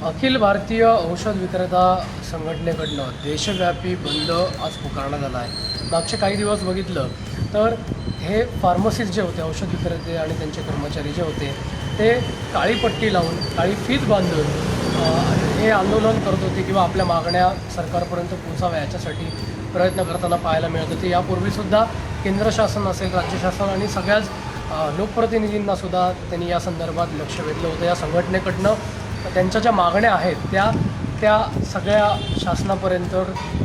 अखिल भारतीय औषध विक्रेता संघटनेकडनं देशव्यापी बंद आज पुकारण्यात आला आहे। मागचे काही दिवस बघितलं तर हे फार्मसिस्ट जे होते, औषध विक्रेते आणि त्यांचे कर्मचारी जे होते, ते काळी पट्टी लावून, काळी फीत बांधून हे आंदोलन करत होते किंवा आपल्या मागण्या सरकारपर्यंत पोहोचाव्या याच्यासाठी प्रयत्न करताना पाहायला मिळत होते। यापूर्वीसुद्धा केंद्र शासन असेल, राज्य शासन आणि सगळ्याच लोकप्रतिनिधींनासुद्धा त्यांनी या संदर्भात लक्ष वेधलं होतं। या संघटनेकडनं त्यांच्या ज्या मागण्या आहेत त्या सगळ्या शासनापर्यंत,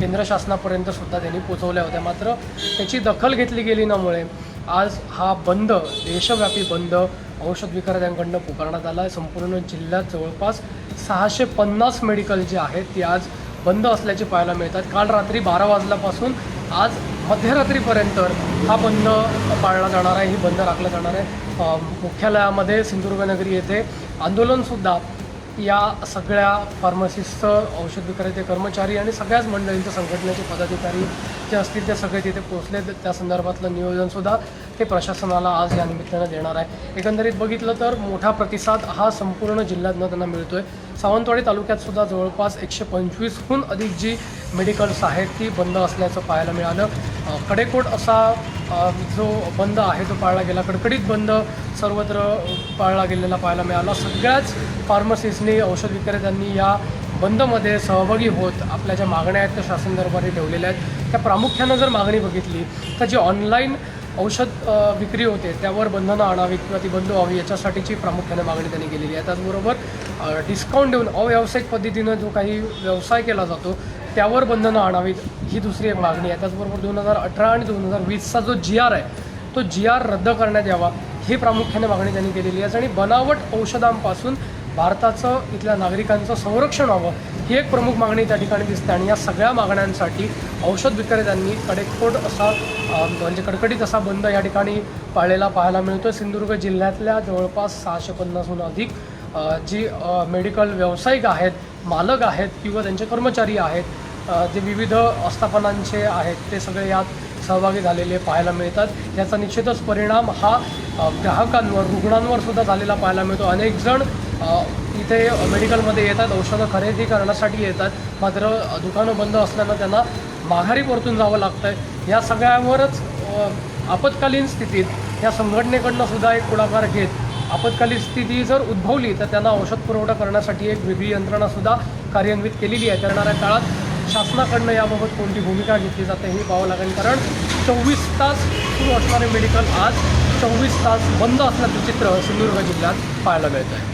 केंद्र शासनापर्यंतसुद्धा त्यांनी पोचवल्या होत्या। मात्र त्याची दखल घेतली गेली नसल्यामुळे आज हा बंद, देशव्यापी बंद औषध विक्रेत्यांकडनं पुकारण्यात आला आहे। संपूर्ण जिल्ह्यात जवळपास 650 मेडिकल जे आहेत ती आज बंद असल्याचे पाहायला मिळतात। काल रात्री 12 वाजल्यापासून आज मध्यरात्रीपर्यंत हा बंद पाळला जाणार आहे, ही बंद राखला जाणार आहे। मुख्यालयामध्ये सिंधुदुर्गनगरी येथे आंदोलनसुद्धा या सगळ्या फार्मसिस्टचं, औषध विक्रेते, कर्मचारी आणि सगळ्याच मंडळींच्या संघटनेचे पदाधिकारी जे असतील ते सगळे तिथे पोहोचले। त्या संदर्भातलं नियोजनसुद्धा ते प्रशासनाला आज या निमित्तानं देणार आहे। एकंदरीत बघितलं तर मोठा प्रतिसाद हा संपूर्ण जिल्ह्यातनं त्यांना मिळतो आहे। सावंतवाडी तालुक्यातसुद्धा जवळपास 125हून अधिक जी मेडिकल्स आहेत ती बंद असल्याचं पाहायला मिळालं। कडेकोट असा जो बंद आहे तो पाळला गेला, कडकडीत बंद सर्वत्र पाळला गेलेला पाहायला मिळाला। सगळ्याच फार्मसिस्टनी, औषध विक्रेत्यांनी या बंदमध्ये सहभागी होत आपल्या ज्या मागण्या आहेत त्या शासन दरबारी ठेवलेल्या आहेत। त्या प्रामुख्यानं जर मागणी बघितली तर जी ऑनलाईन औषध विक्री होते त्यावर बंधनं आणावीत किंवा ती बंद व्हावी याच्यासाठीची प्रामुख्याने मागणी त्यांनी केलेली आहे। त्याचबरोबर डिस्काउंट देऊन अव्यावसायिक पद्धतीनं जो काही व्यवसाय केला जातो त्यावर बंधनं आणावीत, ही दुसरी एक मागणी आहे। त्याचबरोबर 2018 आणि 2020चा जो GR आहे तो GR रद्द करण्यात यावा, ही प्रामुख्याने मागणी त्यांनी केलेली आहे। आणि बनावट औषधांपासून भारताचं, इथल्या नागरिकांचं संरक्षण व्हावं, ही एक प्रमुख मागणी त्या ठिकाणी दिसते। आणि या सगळ्या मागण्यांसाठी औषध विक्रेत्यांनी कडेकोट असा म्हणजे कडकडीत असा बंद या ठिकाणी पाळलेला पाहायला मिळतो। सिंधुदुर्ग जिल्ह्यातल्या जवळपास 650हून अधिक जी मेडिकल व्यावसायिक आहेत, मालक आहेत किंवा त्यांचे कर्मचारी आहेत, जे विविध आस्थापनांचे आहेत, ते सगळे यात सहभागी झालेले पाहायला मिळतात। याचा निश्चितच परिणाम हा ग्राहकांवर, रुग्णांवर सुद्धा झालेला पाहायला मिळतो। अनेक जण इथे मेडिकलमध्ये येतात, औषधं खरेदी करण्यासाठी येतात, मात्र दुकानं बंद असल्यानं त्यांना माघारी परतून जावं लागतं आहे। या सगळ्यावरच आपत्कालीन स्थितीत या संघटनेकडनं सुद्धा एक पुढाकार घेत आपत्कालीन स्थिती जर उद्भवली तर त्यांना औषध पुरवठा करण्यासाठी एक वेगळी यंत्रणासुद्धा कार्यान्वित केलेली आहे। येणाऱ्या काळात शासनाकडनं याबाबत कोणती भूमिका घेतली जाते हे पाहावं लागेल, कारण 24 तास सुरू असणारे मेडिकल आज 24 तास बंद असल्याचं चित्र सिंधुदुर्ग जिल्ह्यात पाहायला मिळतं आहे।